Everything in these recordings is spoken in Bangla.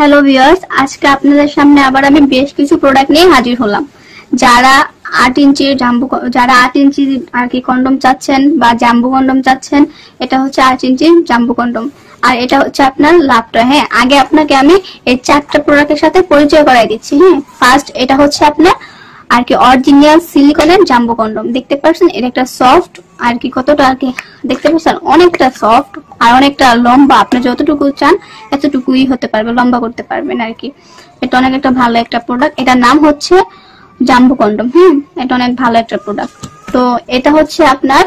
হ্যালো ভিউয়ার্স, আজকে আপনাদের সামনে আবার আমি বেশ কিছু প্রোডাক্ট নিয়ে হাজির হলাম। যারা 8 ইঞ্চির আর কি কন্ডম চাচ্ছেন বা জাম্বো কন্ডম চাচ্ছেন, এটা হচ্ছে 8 ইঞ্চির জাম্বো কন্ডম, আর এটা হচ্ছে আপনার লাভটা। হ্যাঁ, আগে আপনাকে আমি এই 4টা প্রোডাক্টের সাথে পরিচয় করাই দিচ্ছি। হ্যাঁ, ফার্স্ট এটা হচ্ছে আপনার আর কি অরিজিনাল সিলিকনের জাম্বো কন্ডম। দেখতে পাচ্ছেন এটা একটা সফট আর কি, কতটা আর কি দেখতে পাচ্ছেন, অনেকটা সফট আর অনেকটা লম্বা। আপনি যতটুকু চান এতটুকুই হতে পারবে, লম্বা করতে পারবেন আর কি। এটা অনেক একটা ভালো একটা প্রোডাক্ট, এটার নাম হচ্ছে জাম্বো কন্ডম। এটা অনেক ভালো একটা প্রোডাক্ট। তো এটা হচ্ছে আপনার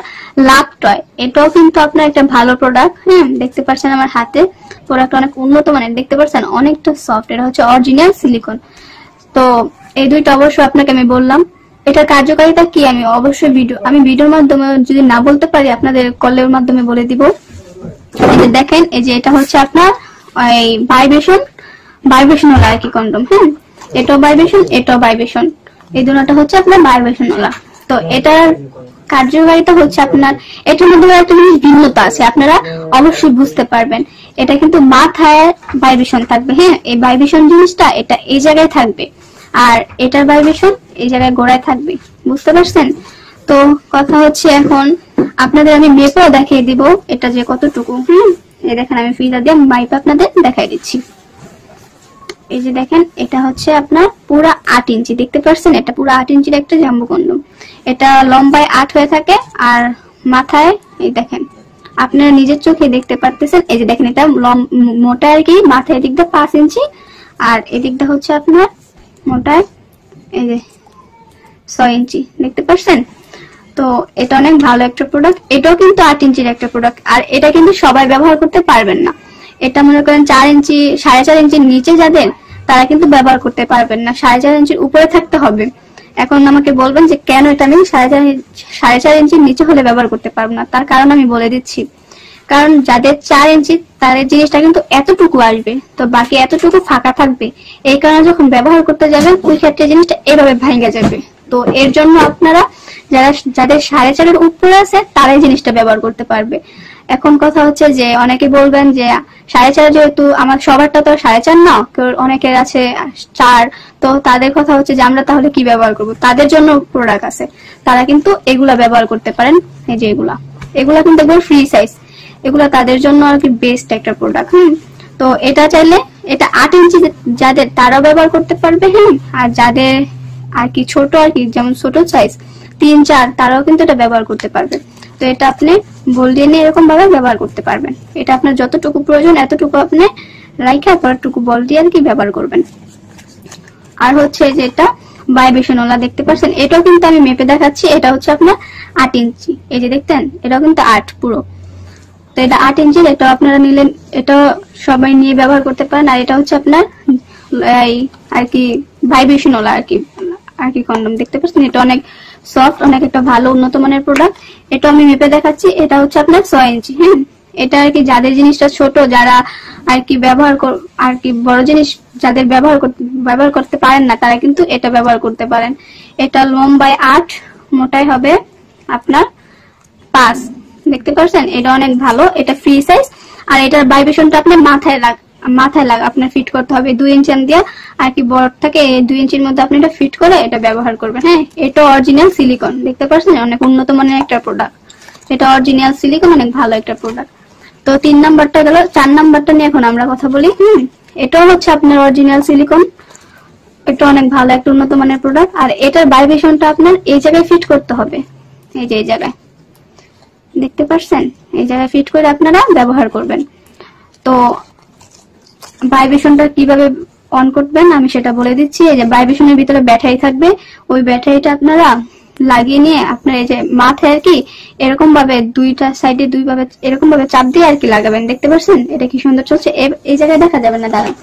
লাভ টয়, এটাও কিন্তু আপনার একটা ভালো প্রোডাক্ট। দেখতে পাচ্ছেন আমার হাতে প্রোডাক্ট অনেক উন্নত মানের, দেখতে পাচ্ছেন অনেকটা সফট। এটা হচ্ছে অরিজিনাল সিলিকন। তো এই দুইটা অবশ্যই আপনাকে আমি বললাম। এটার কার্যকারিতা কি আমি অবশ্যই ভিডিওর মাধ্যমে যদি না বলতে পারি, আপনাদের কলের মাধ্যমে বলে দিব। এই যে দেখেন, এই যে এটা হচ্ছে আপনার ওই ভাইব্রেশন ওলা আর কি কন্ডম। এটাও ভাইব্রেশন, এই দুটোটা হচ্ছে আপনার ভাইব্রেশন ওলা। তো এটার কার্যকারিতা হচ্ছে আপনার, এটার মধ্যে একটা জিনিস ভিন্নতা আছে, আপনারা অবশ্যই বুঝতে পারবেন। এটা কিন্তু মাথায় ভাইব্রেশন থাকবে। এই ভাইব্রেশন জিনিসটা এটা এই জায়গায় থাকবে, আর এটার ভাইব্রেশন এই জায়গায় গোড়ায় থাকবে। বুঝতে পারছেন? তো কথা হচ্ছে এখন আপনাদের আমি মেপেও দেখিয়ে দিব এটা যে কতটুকু। এই দেখেন, আমি ফিজার দিয়ে মাইপ আপনাদের দেখাই দিচ্ছি। এই যে দেখেন, এটা হচ্ছে আপনার পুরা 8 ইঞ্চি। দেখতে পাচ্ছেন এটা পুরা 8 ইঞ্চির একটা জাম্বো কন্ডম। এটা লম্বায় 8 হয়ে থাকে, আর মাথায় এই দেখেন, আপনারা নিজের চোখে দেখতে পাচ্ছেন। এই যে দেখেন, এটা মোটা আর কি, মাথায় এদিকটা 5 ইঞ্চি, আর এদিকটা হচ্ছে আপনার মোটায় এই যে 6 ইঞ্চি। দেখতে পাচ্ছেন? তো এটা অনেক ভালো একটা প্রোডাক্ট। এটাও কিন্তু 8 ইঞ্চির একটা প্রোডাক্ট, আর এটা কিন্তু সবাই ব্যবহার করতে পারবেন না। এটা মনে করেন 4 ইঞ্চি 4.5 ইঞ্চির নিচে যাদের, তারা কিন্তু ব্যবহার করতে পারবেন না। 4.5 ইঞ্চির উপরে থাকতে হবে। এখন আমাকে বলবেন যে কেন এটা আমি 4.5 ইঞ্চির নিচে হলে ব্যবহার করতে পারবো না, তার কারণ আমি বলে দিচ্ছি। কারণ যাদের 4 ইঞ্চি, তাদের জিনিসটা কিন্তু এতটুকু আসবে, তো বাকি এতটুকু ফাঁকা থাকবে। এই কারণে যখন ব্যবহার করতে যাবেন, ওই ক্ষেত্রে জিনিসটা এভাবে ভেঙে যাবে। তো এর জন্য আপনারা যাদের 4.5 উপরে আছে, তারাই জিনিসটা ব্যবহার করতে পারবে। এখন কথা হচ্ছে যে অনেকে বলবেন যে 4.5, যেহেতু আমার সবারটা তো 4.5 না, অনেকের আছে 4, তো তাদের কথা হচ্ছে যে আমরা তাহলে কি ব্যবহার করব। তাদের জন্য প্রোডাক্ট আছে, তারা কিন্তু এগুলা ব্যবহার করতে পারেন। এই যে এগুলা কিন্তু একবার ফ্রি সাইজ, এগুলা তাদের জন্য আর কি বেস্ট একটা প্রোডাক্ট। তো এটা চাইলে এটা 8 ইঞ্চি যাদের, তারাও ব্যবহার করতে পারবে। আর যাদের আর কি ছোট আর কি, যেমন ছোট সাইজ 3, 4, তারাও কিন্তু এটা ব্যবহার করতে পারবে। তো এটা আপনি বল দিয়ে নিয়ে এরকম ভাবে ব্যবহার করতে পারবেন। এটা আপনার যতটুকু প্রয়োজন এতটুকু আপনি রাইখা পরটুকু বল দিয়ে আর কি ব্যবহার করবেন। আর হচ্ছে যে এটা ভাইব্রেশন ওলা, দেখতে পাচ্ছেন এটাও কিন্তু আমি মেপে দেখাচ্ছি। এটা হচ্ছে আপনার 8 ইঞ্চি। এই যে দেখতেন, এটাও কিন্তু 8 পুরো। তো এটা 8 ইঞ্চির, এটা আপনারা নিলেন, এটা সবাই নিয়ে ব্যবহার করতে পারেন। আর এটা হচ্ছে আপনার এই আর কি ভাইব্রেশন ওলা আর কি কন্ডম। দেখতে পাচ্ছেন এটা অনেক সফট, অনেক একটা ভালো উন্নত মানের প্রোডাক্ট। এটা আমি মেপে দেখাচ্ছি। এটা হচ্ছে আপনার 6 ইঞ্চি। এটা আর কি যাদের জিনিসটা ছোট, যারা আর কি আর কি বড় জিনিস যাদের ব্যবহার করতে পারেন না, তারা কিন্তু এটা ব্যবহার করতে পারেন। এটা লম্বায় 8, মোটাই হবে আপনার 5। দেখতে পাচ্ছেন এটা অনেক ভালো, এটা ফ্রি সাইজ। আর এটার ভাইব্রেশনটা আপনি মাথায় আপনার ফিট করতে হবে 2 ইঞ্চি দিয়ে আর কি, বড় থাকে 2 ইঞ্চির মধ্যে আপনি এটা ফিট করে এটা ব্যবহার করবেন। এটা অরিজিনাল সিলিকন। দেখতে পাচ্ছেন অনেক উন্নত মানের একটা প্রোডাক্ট। এটা অরিজিনাল সিলিকন, অনেক ভালো একটা প্রোডাক্ট। তো 3 নাম্বারটা গেল। 4 নাম্বারটা নিয়ে এখন আমরা কথা বলি। এটাও হচ্ছে আপনার অরিজিনাল সিলিকন। এটা অনেক ভালো একটা উন্নত মানের প্রোডাক্ট। আর এটার ভাইব্রেশনটা আপনার এই জায়গায় ফিট করতে হবে। এই যে এই জায়গায় দেখতে পাচ্ছেন, এই জায়গায় ফিট করে আপনারা ব্যবহার করবেন। তো ভাইব্রেশনটা কিভাবে অন করবেন আমি সেটা বলে দিচ্ছি। এই যে ভাইব্রেশনের ভিতরে ব্যাটারি থাকবে, ওই ব্যাটারিটা আপনারা লাগিয়ে নিয়ে আপনার এই যে মাথায় আর কি এরকম ভাবে দুইটা সাইডে দুইভাবে এরকম ভাবে চাপ দিয়ে আর কি লাগাবেন। দেখতে পাচ্ছেন এটা কি সুন্দর চলছে। এই জায়গায় দেখা যাবে না, দাঁড়ান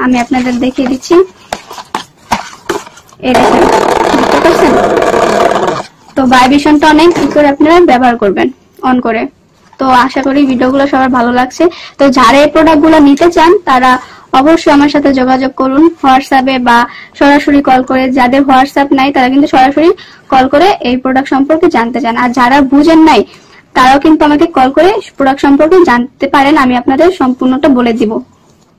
আমি আপনাদের দেখিয়ে দিচ্ছি। এই দেখেন, দেখতে পাচ্ছেন? তো ভাইব্রেশনটা অনেক কি করে আপনারা ব্যবহার করবেন অন করে। তো আশা করি ভিডিওগুলো সবার ভালো লাগছে। তো যারা এই প্রোডাক্টগুলো নিতে চান, তারা অবশ্যই আমার সাথে যোগাযোগ করুন হোয়াটসঅ্যাপে বা সরাসরি কল করে। যাদের হোয়াটসঅ্যাপ নাই, তারা কিন্তু সরাসরি কল করে এই প্রোডাক্ট সম্পর্কে জানতে চান। আর যারা বুঝেন নাই, তারাও কিন্তু আমাকে কল করে প্রোডাক্ট সম্পর্কে জানতে পারেন, আমি আপনাদের সম্পূর্ণটা বলে দিব।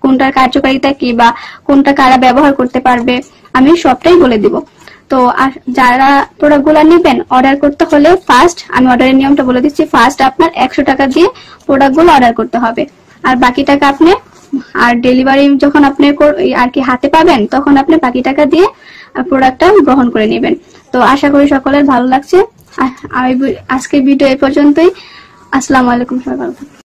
কোনটার কার্যকারিতা কি বা কোনটা কারা ব্যবহার করতে পারবে, আমি সবটাই বলে দিব। তো যারা প্রোডাক্ট গুলা নেবেন, অর্ডার করতে হলে ফার্স্ট আমি অর্ডারের নিয়মটা বলে দিচ্ছি। ফার্স্ট আপনার 100 টাকা দিয়ে প্রোডাক্ট গুলো অর্ডার করতে হবে, আর বাকি টাকা আপনি আর ডেলিভারি যখন আপনি আর কি হাতে পাবেন তখন আপনি বাকি টাকা দিয়ে প্রোডাক্টটা গ্রহণ করে নেবেন। তো আশা করি সকলের ভালো লাগছে। আজকের ভিডিও এই পর্যন্তই। আসসালামু আলাইকুম, সবাই ভালো থাকবেন।